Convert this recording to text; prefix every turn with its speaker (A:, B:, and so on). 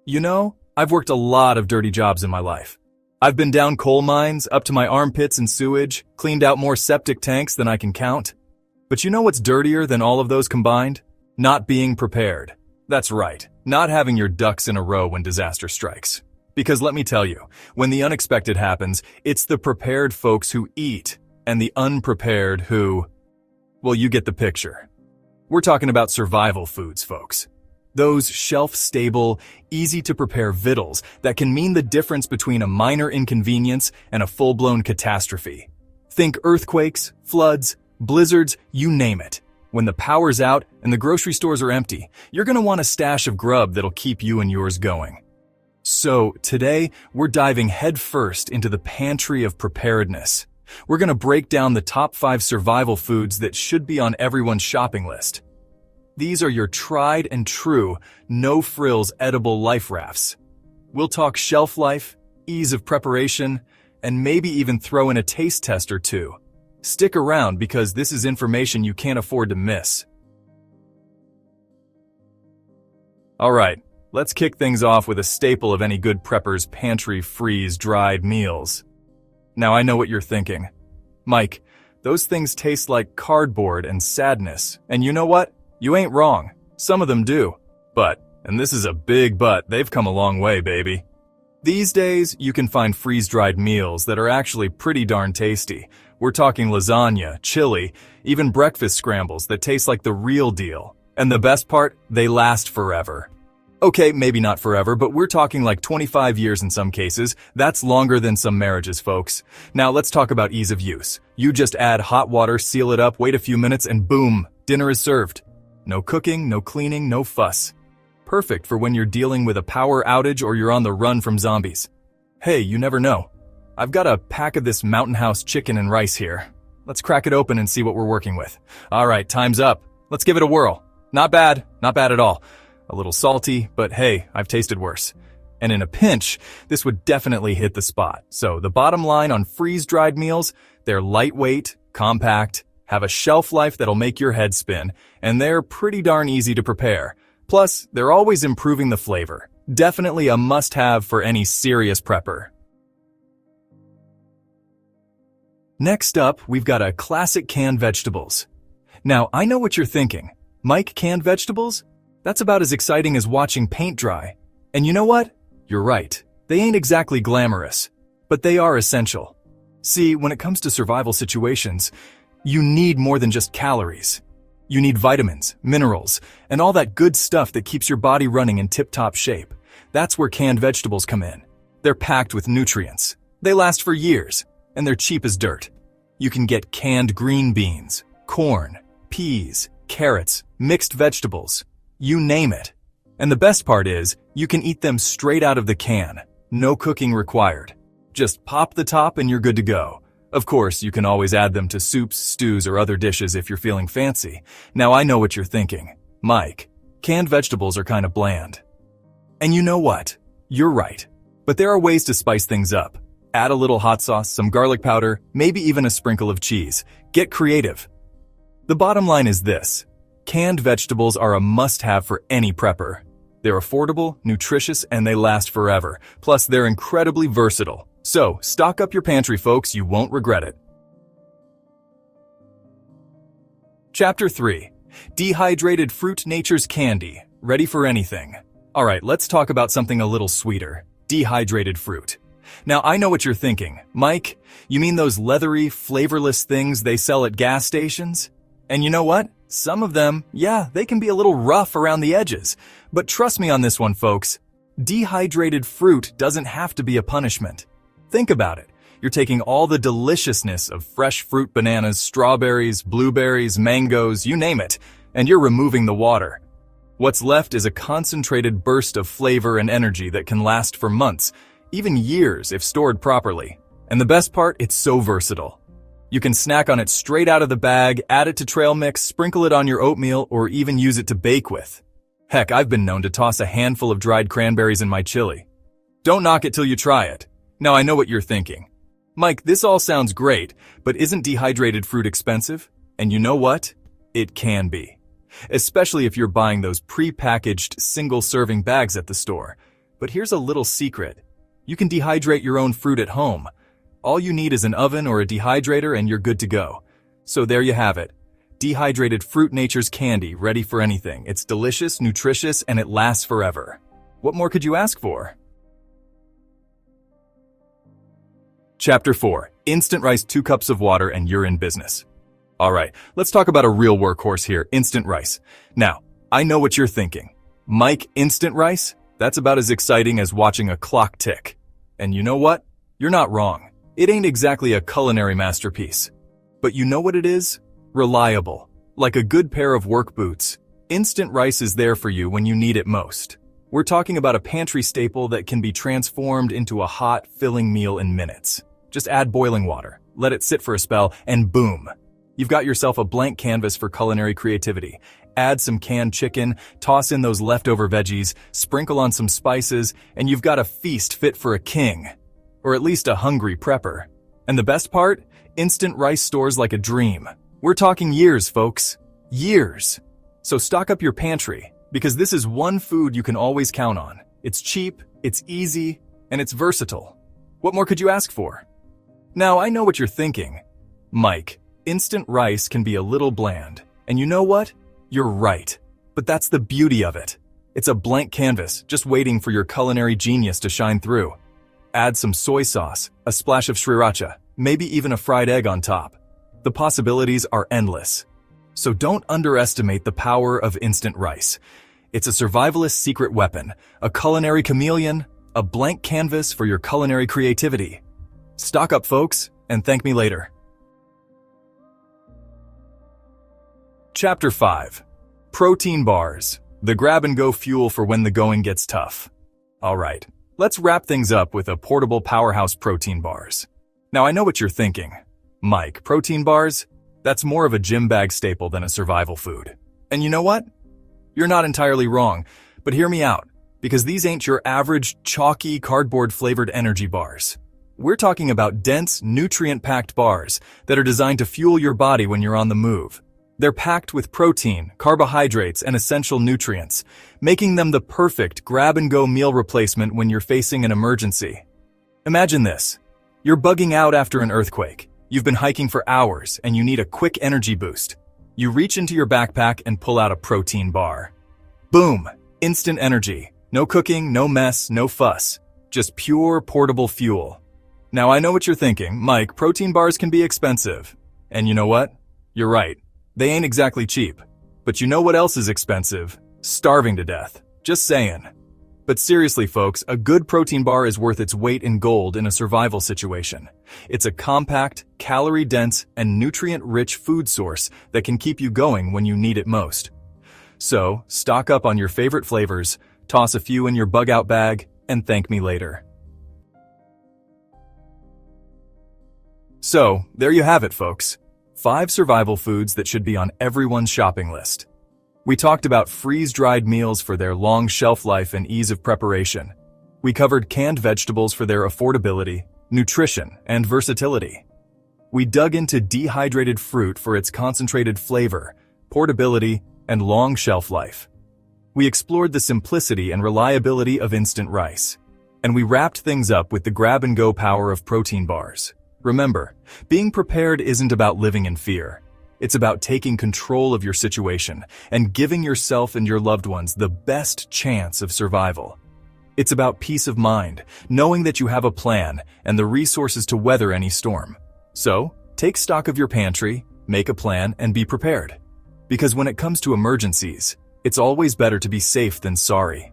A: You know, I've worked a lot of dirty jobs in my life. I've been down coal mines, up to my armpits in sewage, cleaned out more septic tanks than I can count. But you know what's dirtier than all of those combined? Not being prepared. That's right, not having your ducks in a row when disaster strikes. Because let me tell you, when the unexpected happens, it's the prepared folks who eat, and the unprepared who… well, you get the picture. We're talking about survival foods, folks. Those shelf-stable, easy-to-prepare vittles that can mean the difference between a minor inconvenience and a full-blown catastrophe. Think earthquakes, floods, blizzards, you name it. When the power's out and the grocery stores are empty, you're going to want a stash of grub that'll keep you and yours going. So today, we're diving headfirst into the pantry of preparedness. We're going to break down the top 5 survival foods that should be on everyone's shopping list. These are your tried and true, no-frills edible life rafts. We'll talk shelf life, ease of preparation, and maybe even throw in a taste test or two. Stick around because this is information you can't afford to miss. Alright, let's kick things off with a staple of any good prepper's pantry freeze-dried meals. Now I know what you're thinking. Mike, those things taste like cardboard and sadness, and you know what? You ain't wrong. Some of them do. But, and this is a big but, they've come a long way, baby. These days, you can find freeze-dried meals that are actually pretty darn tasty. We're talking lasagna, chili, even breakfast scrambles that taste like the real deal. And the best part, they last forever. Okay, maybe not forever, but we're talking like 25 years in some cases. That's longer than some marriages, folks. Now let's talk about ease of use. You just add hot water, seal it up, wait a few minutes, and boom, dinner is served. No cooking, no cleaning, no fuss. Perfect for when you're dealing with a power outage or you're on the run from zombies. Hey, you never know. I've got a pack of this Mountain House chicken and rice here. Let's crack it open and see what we're working with. All right, time's up. Let's give it a whirl. Not bad at all. A little salty, but hey, I've tasted worse. And in a pinch, this would definitely hit the spot. So the bottom line on freeze-dried meals, they're lightweight, compact, have a shelf life that'll make your head spin, and they're pretty darn easy to prepare. Plus, they're always improving the flavor. Definitely a must-have for any serious prepper. Next up, we've got a classic canned vegetables. Now, I know what you're thinking. Mike, canned vegetables? That's about as exciting as watching paint dry. And you know what? You're right. They ain't exactly glamorous, but they are essential. See, when it comes to survival situations, you need more than just calories. You need vitamins, minerals, and all that good stuff that keeps your body running in tip-top shape. That's where canned vegetables come in. They're packed with nutrients. They last for years, and they're cheap as dirt. You can get canned green beans, corn, peas, carrots, mixed vegetables, you name it. And the best part is, you can eat them straight out of the can. No cooking required. Just pop the top and you're good to go. Of course, you can always add them to soups, stews, or other dishes if you're feeling fancy. Now I know what you're thinking. Mike, canned vegetables are kind of bland. And you know what? You're right. But there are ways to spice things up. Add a little hot sauce, some garlic powder, maybe even a sprinkle of cheese. Get creative. The bottom line is this. Canned vegetables are a must-have for any prepper. They're affordable, nutritious, and they last forever. Plus, they're incredibly versatile. So, stock up your pantry, folks. You won't regret it. Chapter 3. Dehydrated fruit, nature's candy. Ready for anything. Alright, let's talk about something a little sweeter. Dehydrated fruit. Now, I know what you're thinking. Mike, you mean those leathery, flavorless things they sell at gas stations? And you know what? Some of them, yeah, they can be a little rough around the edges. But trust me on this one, folks. Dehydrated fruit doesn't have to be a punishment. Think about it. You're taking all the deliciousness of fresh fruit, bananas, strawberries, blueberries, mangoes, you name it, and you're removing the water. What's left is a concentrated burst of flavor and energy that can last for months, even years if stored properly. And the best part, it's so versatile. You can snack on it straight out of the bag, add it to trail mix, sprinkle it on your oatmeal, or even use it to bake with. Heck, I've been known to toss a handful of dried cranberries in my chili. Don't knock it till you try it. Now I know what you're thinking. Mike, this all sounds great, but isn't dehydrated fruit expensive? And you know what? It can be. Especially if you're buying those pre-packaged single-serving bags at the store. But here's a little secret. You can dehydrate your own fruit at home. All you need is an oven or a dehydrator and you're good to go. So there you have it. Dehydrated fruit, nature's candy, ready for anything. It's delicious, nutritious, and it lasts forever. What more could you ask for? Chapter 4. Instant rice, 2 cups of water, and you're in business. Alright, let's talk about a real workhorse here, instant rice. Now, I know what you're thinking. Mike, instant rice? That's about as exciting as watching a clock tick. And you know what? You're not wrong. It ain't exactly a culinary masterpiece. But you know what it is? Reliable. Like a good pair of work boots. Instant rice is there for you when you need it most. We're talking about a pantry staple that can be transformed into a hot, filling meal in minutes. Just add boiling water, let it sit for a spell, and boom! You've got yourself a blank canvas for culinary creativity. Add some canned chicken, toss in those leftover veggies, sprinkle on some spices, and you've got a feast fit for a king. Or at least a hungry prepper. And the best part? Instant rice stores like a dream. We're talking years, folks. Years. So stock up your pantry, because this is one food you can always count on. It's cheap, it's easy, and it's versatile. What more could you ask for? Now, I know what you're thinking. Mike, instant rice can be a little bland. And you know what? You're right. But that's the beauty of it. It's a blank canvas, just waiting for your culinary genius to shine through. Add some soy sauce, a splash of sriracha, maybe even a fried egg on top. The possibilities are endless. So don't underestimate the power of instant rice. It's a survivalist's secret weapon, a culinary chameleon, a blank canvas for your culinary creativity. Stock up, folks, and thank me later. Chapter 5. Protein bars, the grab-and-go fuel for when the going gets tough. Alright, let's wrap things up with a portable powerhouse protein bars. Now I know what you're thinking. Mike, protein bars? That's more of a gym bag staple than a survival food. And you know what? You're not entirely wrong, but hear me out, because these ain't your average, chalky, cardboard-flavored energy bars. We're talking about dense, nutrient-packed bars that are designed to fuel your body when you're on the move. They're packed with protein, carbohydrates, and essential nutrients, making them the perfect grab-and-go meal replacement when you're facing an emergency. Imagine this. You're bugging out after an earthquake. You've been hiking for hours, and you need a quick energy boost. You reach into your backpack and pull out a protein bar. Boom! Instant energy. No cooking, no mess, no fuss. Just pure, portable fuel. Now I know what you're thinking. Mike, protein bars can be expensive. And you know what? You're right. They ain't exactly cheap. But you know what else is expensive? Starving to death. Just saying. But seriously, folks, a good protein bar is worth its weight in gold in a survival situation. It's a compact, calorie-dense, and nutrient-rich food source that can keep you going when you need it most. So, stock up on your favorite flavors, toss a few in your bug-out bag, and thank me later. So, there you have it, folks. 5 survival foods that should be on everyone's shopping list. We talked about freeze-dried meals for their long shelf life and ease of preparation. We covered canned vegetables for their affordability, nutrition, and versatility. We dug into dehydrated fruit for its concentrated flavor, portability, and long shelf life. We explored the simplicity and reliability of instant rice. And we wrapped things up with the grab-and-go power of protein bars. Remember, being prepared isn't about living in fear. It's about taking control of your situation and giving yourself and your loved ones the best chance of survival. It's about peace of mind, knowing that you have a plan and the resources to weather any storm. So, take stock of your pantry, make a plan, and be prepared. Because when it comes to emergencies, it's always better to be safe than sorry.